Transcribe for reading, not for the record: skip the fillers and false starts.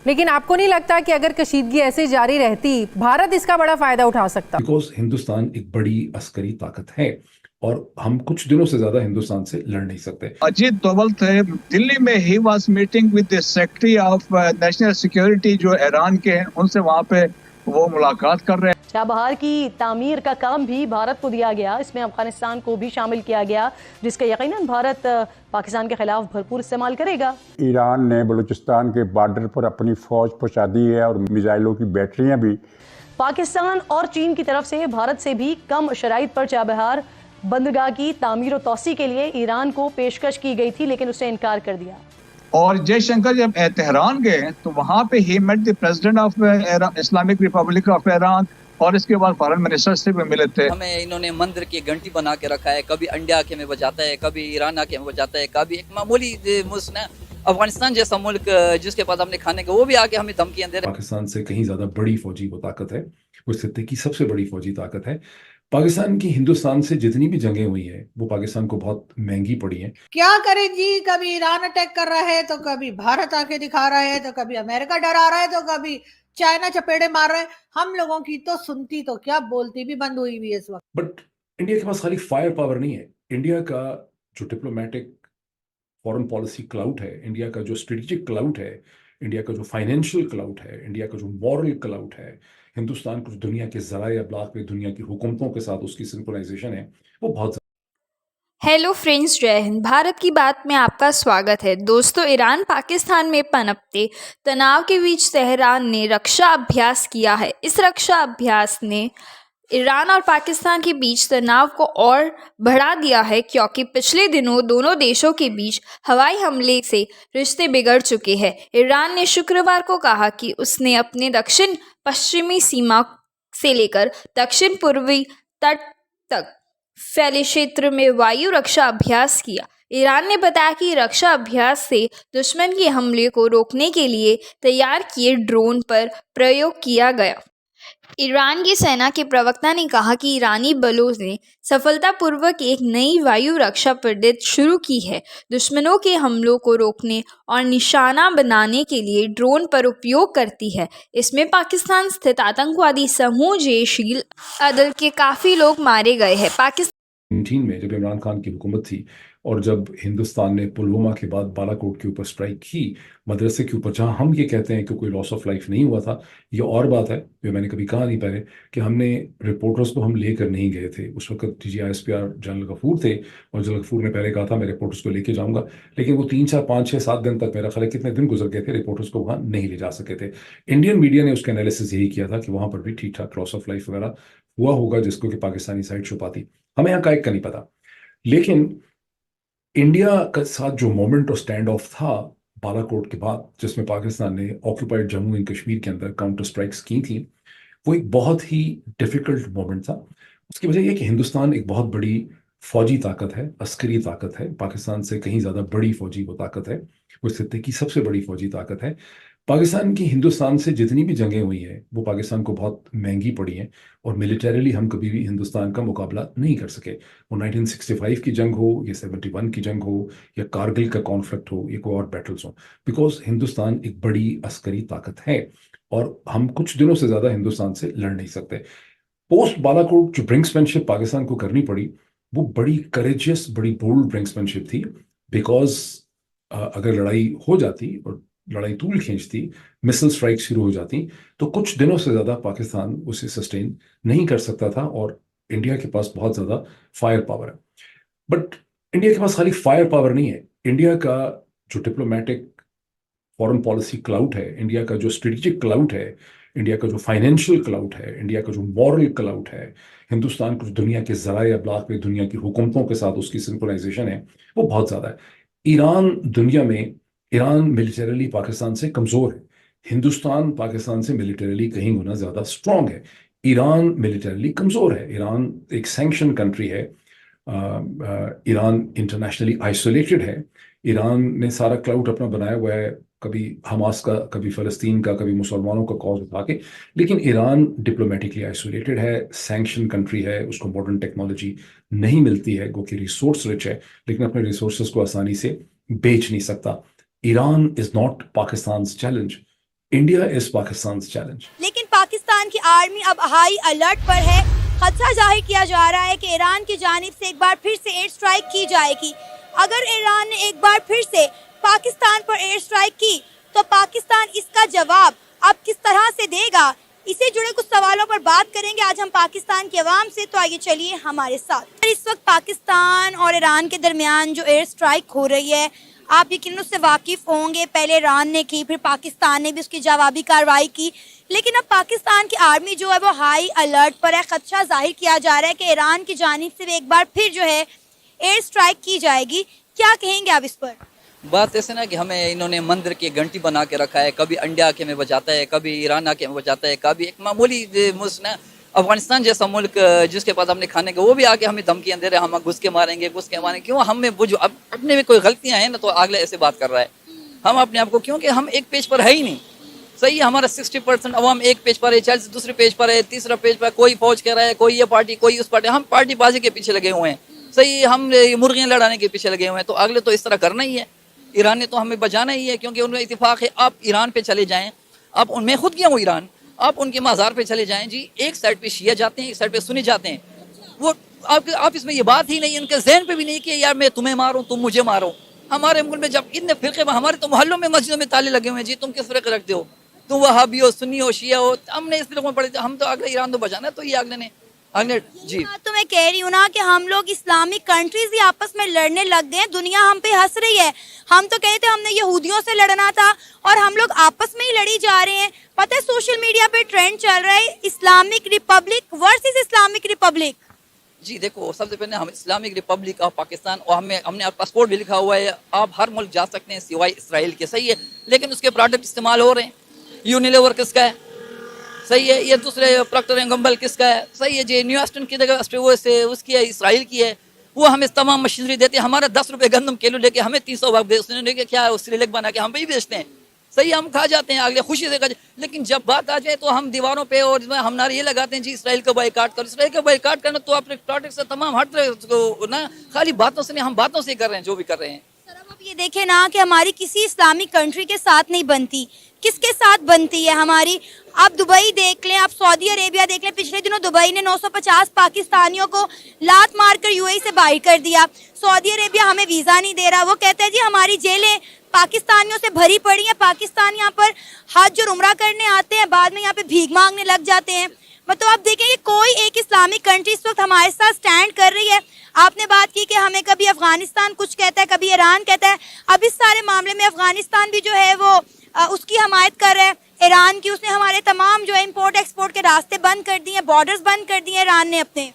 लेकिन आपको नहीं लगता कि अगर कशीदगी ऐसे जारी रहती भारत इसका बड़ा फायदा उठा सकता? बिकॉज हिंदुस्तान एक बड़ी अस्करी ताकत है और हम कुछ दिनों से ज्यादा हिंदुस्तान से लड़ नहीं सकते। अजीत डोवल थे दिल्ली में, he was meeting with the secretary of national security जो ईरान के हैं, उनसे वहां पे वो मुलाकात कर रहे हैं। चाबहार की तामीर का काम भी भारत को दिया गया, इसमें अफगानिस्तान को भी शामिल किया गया, जिसका यकीनन भारत पाकिस्तान के खिलाफ भरपूर इस्तेमाल करेगा। ईरान ने बलूचिस्तान के बॉर्डर पर अपनी फौज पहुंचा दी है और मिसाइलों की बैटरियां भी। पाकिस्तान और चीन की तरफ से भारत से भी कम शराइत पर चाबहार बंदरगाह की तामीर और तोसी के लिए ईरान को पेशकश की गई थी, लेकिन उसने इनकार कर दिया। और जयशंकर जब तेहरान गए तो वहां पे ही met the president of Islamic Republic of Iran, और इसके बाद फॉरेन मिनिस्टर से भी मिले थे। हमें इन्होंने मंदिर की घंटी बना के रखा है, कभी इंडिया आके में बजाता है, कभी ईरान आके में बजाता है, कभी एक मामूली मुल्क ना अफगानिस्तान जैसा मुल्क जिसके पास हमने खाने का, वो भी आके हमें धमकियां दे रहे हैं। पाकिस्तान से कहीं ज्यादा बड़ी फौजी वो ताकत है, वो इस खित्ते की सबसे बड़ी फौजी ताकत है। पाकिस्तान की हिंदुस्तान से जितनी भी जंगें हुई है वो पाकिस्तान को बहुत महंगी पड़ी हैं। क्या करें जी, कभी ईरान अटैक कर रहा है तो कभी भारत आके दिखा रहा है, तो कभी अमेरिका डरा रहा है, तो कभी चाइना चपेड़े मार रहा है। हम लोगों की तो सुनती तो क्या, बोलती भी बंद हुई हुई है इस वक्त। बट इंडिया के पास खाली फायर पावर नहीं है, इंडिया का जो डिप्लोमेटिक फॉरेन पॉलिसी क्लाउट है, इंडिया का जो स्ट्रेटेजिक क्लाउट है, इंडिया का जो फाइनेंशियल क्लाउट है, इंडिया का जो मॉरल क्लाउट है, हिंदुस्तान को दुनिया के ज़राए अब्लाग में दुनिया की हुकूमतों के साथ उसकी सिंक्रोनाइजेशन है, वो बहुत। हेलो फ्रेंड्स, जय हिंद। भारत की बात में आपका स्वागत है। दोस्तों, ईरान पाकिस्तान में पनपते तनाव के बीच तेहरान ने रक्षा अभ्यास किया है। इस रक्षा अभ्यास ने ईरान और पाकिस्तान के बीच तनाव को और बढ़ा दिया है, क्योंकि पिछले दिनों दोनों देशों के बीच हवाई हमले से रिश्ते बिगड़ चुके हैं। ईरान ने शुक्रवार को कहा कि उसने अपने दक्षिण पश्चिमी सीमा से लेकर दक्षिण पूर्वी तट तक फैले क्षेत्र में वायु रक्षा अभ्यास किया। ईरान ने बताया कि रक्षा अभ्यास से दुश्मन के हमले को रोकने के लिए तैयार किए ड्रोन पर प्रयोग किया गया। ईरान की सेना के प्रवक्ता ने कहा कि ईरानी बलों ने सफलतापूर्वक एक नई वायु रक्षा पद्धति शुरू की है, दुश्मनों के हमलों को रोकने और निशाना बनाने के लिए ड्रोन पर उपयोग करती है। इसमें पाकिस्तान स्थित आतंकवादी समूह जैश-ई-अदल के काफ़ी लोग मारे गए हैं। पाकिस्तान 2019 में जब इमरान खान की हुकूमत थी और जब हिंदुस्तान ने पुलवामा के बाद बालाकोट के ऊपर स्ट्राइक की, मदरसे के ऊपर, जहां हम ये कहते हैं कि कोई लॉस ऑफ लाइफ नहीं हुआ था, ये और बात है, जो मैंने कभी कहा नहीं पहले, कि हमने रिपोर्टर्स को हम लेकर नहीं गए थे। उस वक्त DGISPR जनरल गफूर थे और जनरल गफूर ने पहले कहा था मैं रिपोर्टर्स को लेके जाऊंगा, लेकिन वो 3, 4, 5, 6, 7 दिन तक, मेरा ख्याल है कितने दिन गुजर गए थे, रिपोर्टर्स को वहां नहीं ले जा सके थे। इंडियन मीडिया ने उसका एनालिसिस यही किया था कि वहां पर भी ठीक ठाक लॉस ऑफ लाइफ वगैरह हुआ होगा, जिसको कि पाकिस्तानी साइड छुपाती। हमें यहाँ का नहीं पता, लेकिन इंडिया के साथ जो मोमेंट और स्टैंड ऑफ था बालाकोट के बाद, जिसमें पाकिस्तान ने ऑक्यूपाइड जम्मू एंड कश्मीर के अंदर काउंटर स्ट्राइक्स की थी, वो एक बहुत ही डिफिकल्ट मोमेंट था। उसकी वजह यह कि हिंदुस्तान एक बहुत बड़ी फौजी ताकत है, अस्करी ताकत है, पाकिस्तान से कहीं ज़्यादा बड़ी फौजी वो ताकत है, वो इस खित्ते की सबसे बड़ी फौजी ताकत है। पाकिस्तान की हिंदुस्तान से जितनी भी जंगें हुई हैं वो पाकिस्तान को बहुत महंगी पड़ी हैं और मिलिटरीली हम कभी भी हिंदुस्तान का मुकाबला नहीं कर सके। वो 1965 की जंग हो या 71 की जंग हो या कारगिल का कॉन्फ्लिक्ट हो या कोई और बैटल्स हो, बिकॉज हिंदुस्तान एक बड़ी अस्करी ताकत है और हम कुछ दिनों से ज़्यादा हिंदुस्तान से लड़ नहीं सकते। पोस्ट बालाकोट जो ब्रिंक्समैनशिप पाकिस्तान को करनी पड़ी, वो बड़ी करेजियस, बड़ी बोल्ड ब्रिंक्समैनशिप थी, बिकॉज अगर लड़ाई हो जाती और लड़ाई तूल खींचती, मिसल स्ट्राइक शुरू हो जाती, तो कुछ दिनों से ज़्यादा पाकिस्तान उसे सस्टेन नहीं कर सकता था और इंडिया के पास बहुत ज़्यादा फायर पावर है। बट इंडिया के पास खाली फायर पावर नहीं है, इंडिया का जो डिप्लोमेटिक फॉरेन पॉलिसी क्लाउट है, इंडिया का जो स्ट्रेटेजिक क्लाउट है, इंडिया का जो फाइनेंशियल क्लाउट है, इंडिया का जो मॉरल क्लाउट है, हिंदुस्तान को दुनिया के ज़राए अब्लाग में दुनिया की हुकूमतों के साथ उसकी सिंक्रोनाइजेशन है, वो बहुत ज़्यादा है। ईरान मिलिटरीली पाकिस्तान से कमज़ोर है, हिंदुस्तान पाकिस्तान से मिलिटरीली कहीं गुना ज़्यादा स्ट्रॉन्ग है। ईरान मिलिटरीली कमज़ोर है, ईरान एक सैंक्शन कंट्री है, ईरान इंटरनेशनली आइसोलेटेड है, ईरान ने सारा क्लाउड अपना बनाया हुआ है, कभी हमास का, कभी फ़लस्तीन का, कभी मुसलमानों का कॉज उठा के, लेकिन ईरान डिप्लोमेटिकली आइसोलेटेड है, सैंक्शन कंट्री है, उसको मॉडर्न टेक्नोलॉजी नहीं मिलती है, वो कि रिसोर्स रिच है, लेकिन अपने रिसोर्सेज को आसानी से बेच नहीं सकता। Iran is not Pakistan challenge, India is Pakistan's challenge. लेकिन पाकिस्तान की आर्मी अब हाई अलर्ट पर है। खदशा जाहिर किया जा रहा है कि ईरान की जानिब से एक बार फिर से एयर स्ट्राइक की जाएगी। अगर ईरान ने एक बार फिर से पाकिस्तान पर एयर स्ट्राइक की तो पाकिस्तान इसका जवाब अब किस तरह से देगा, इससे जुड़े कुछ सवालों पर बात करेंगे आज हम पाकिस्तान के अवाम से। तो आइए चलिए हमारे साथ। इस वक्त पाकिस्तान और ईरान के दरमियान जो एयर स्ट्राइक हो रही है, आप यकीन उससे वाकिफ होंगे। पहले ईरान ने की, फिर पाकिस्तान ने भी उसकी जवाबी कार्रवाई की, लेकिन अब पाकिस्तान की आर्मी जो है वो हाई अलर्ट पर है। खदशा जाहिर किया जा रहा है कि ईरान की जानिब से भी एक बार फिर जो है एयर स्ट्राइक की जाएगी। क्या कहेंगे आप इस पर? बात ऐसे ना कि हमें इन्होंने मंदिर की घंटी बना के रखा है, कभी इंडिया आके में बजाता है, कभी ईरान आके में बजाता है, कभी एक मामूली मुल्क ना अफगानिस्तान जैसा मुल्क जिसके पास हमने खाने के वो भी आके हमें धमकियां दे रहे हैं, हम घुस के मारेंगे। क्यों हमें वो जो अब अपने में कोई गलतियां हैं ना तो अगले ऐसे बात कर रहा है। हम अपने आप को, क्योंकि हम एक पेज पर है ही नहीं। सही है, हमारा 60% अवाम एक पेज पर है, 40 दूसरे पेज पर है, तीसरा पेज पर कोई फौज कह रहा है, कोई ये पार्टी, कोई उस पार्टी। हम पार्टी बाजी के पीछे लगे हुए हैं। सही है, हम मुर्गियां लड़ाने के पीछे लगे हुए हैं। तो अगले तो इस तरह करना ही है। ईरान ने तो हमें बचाना ही है, क्योंकि उनका इत्तेफाक है। आप ईरान पे चले जाएं, आप उनमें खुद गया हूँ ईरान, आप उनके मज़ार पे चले जाएं जी, एक साइड पे शिया जाते हैं, एक साइड पे सुन्नी जाते हैं। वो आप इसमें ये बात ही नहीं, उनके जहन पे भी नहीं कि यार मैं तुम्हें मारूं, तुम मुझे मारो। हमारे मुल्क में जब इतने फिरके, हमारे तो मोहल्लों में मस्जिदों में ताले लगे हुए हैं जी, तुम किस फिरके रखते हो, तुम वहाबी हो, सुन्नी हो, शिया हो। हमने इस फिरकों में पड़े, हम तो अगले ईरान तो बचाना, तो ये अगले ने जी। तो मैं कह रही हूँ ना कि हम लोग इस्लामिक कंट्रीज ही आपस में लड़ने लग गए। दुनिया हम पे हंस रही है। हम तो कहते हमने यहूदियों से लड़ना था और हम लोग आपस में ही लड़ी जा रहे हैं। पता है सोशल मीडिया पे ट्रेंड चल रहा है Islamic republic versus Islamic republic. जी देखो, सबसे पहले हम इस्लामिक रिपब्लिक ऑफ पाकिस्तान, और हमने पासपोर्ट भी लिखा हुआ है, आप हर मुल्क जा सकते हैं सिवाय इसराइल के। सही है, लेकिन उसके प्रोडक्ट इस्तेमाल हो रहे हैं। यूनिलीवर किसका है? सही है, ये दूसरे प्रॉक्टर एंड गैम्बल किसका है? सही है जी, न्यूएस्टन की जगह वो से उसकी है, इसराइल की है। वो हमें तमाम मशीनरी देते हैं। हमारा 10 रुपये गंदम किलो लेके हमें 300 लेके क्या है, सिलेक बना के हम भी बेचते हैं। सही, हम खा जाते हैं, अगले खुशी से खा। लेकिन जब बात आ जाए तो हम दीवारों पे और हम नारे ये लगाते हैं जी इसराइल का बायकॉट करो। इसराइल का बायकॉट करना तो अपने प्रोडक्ट से तमाम हर तरह ना, खाली बातों से नहीं, हम बातों से कर रहे हैं जो भी कर रहे हैं। अब ये देखें ना कि हमारी किसी इस्लामिक कंट्री के साथ नहीं बनती, किसके साथ बनती है हमारी? आप दुबई देख लें, आप सऊदी अरेबिया देख लें। पिछले दिनों दुबई ने 950 पाकिस्तानियों को लात मारकर यूएई से बाहर कर दिया। सऊदी अरेबिया हमें वीज़ा नहीं दे रहा। वो कहते हैं जी हमारी जेलें पाकिस्तानियों से भरी पड़ी हैं। पाकिस्तान यहाँ पर हज और उम्रा करने आते हैं, बाद में यहाँ पे भीख मांगने लग जाते हैं। मतलब आप देखेंगे कोई एक इस्लामिक कंट्री इस वक्त हमारे साथ स्टैंड कर रही है। आपने बात की कि हमें कभी अफगानिस्तान कुछ कहता है, कभी ईरान कहता है। अब इस सारे मामले में अफगानिस्तान भी जो है वो उसकी हमायत कर रहा है ईरान की। उसने हमारे तमाम जो है इंपोर्ट एक्सपोर्ट के रास्ते बंद कर दिए, बॉर्डर्स बंद कर दिए ईरान ने अपने।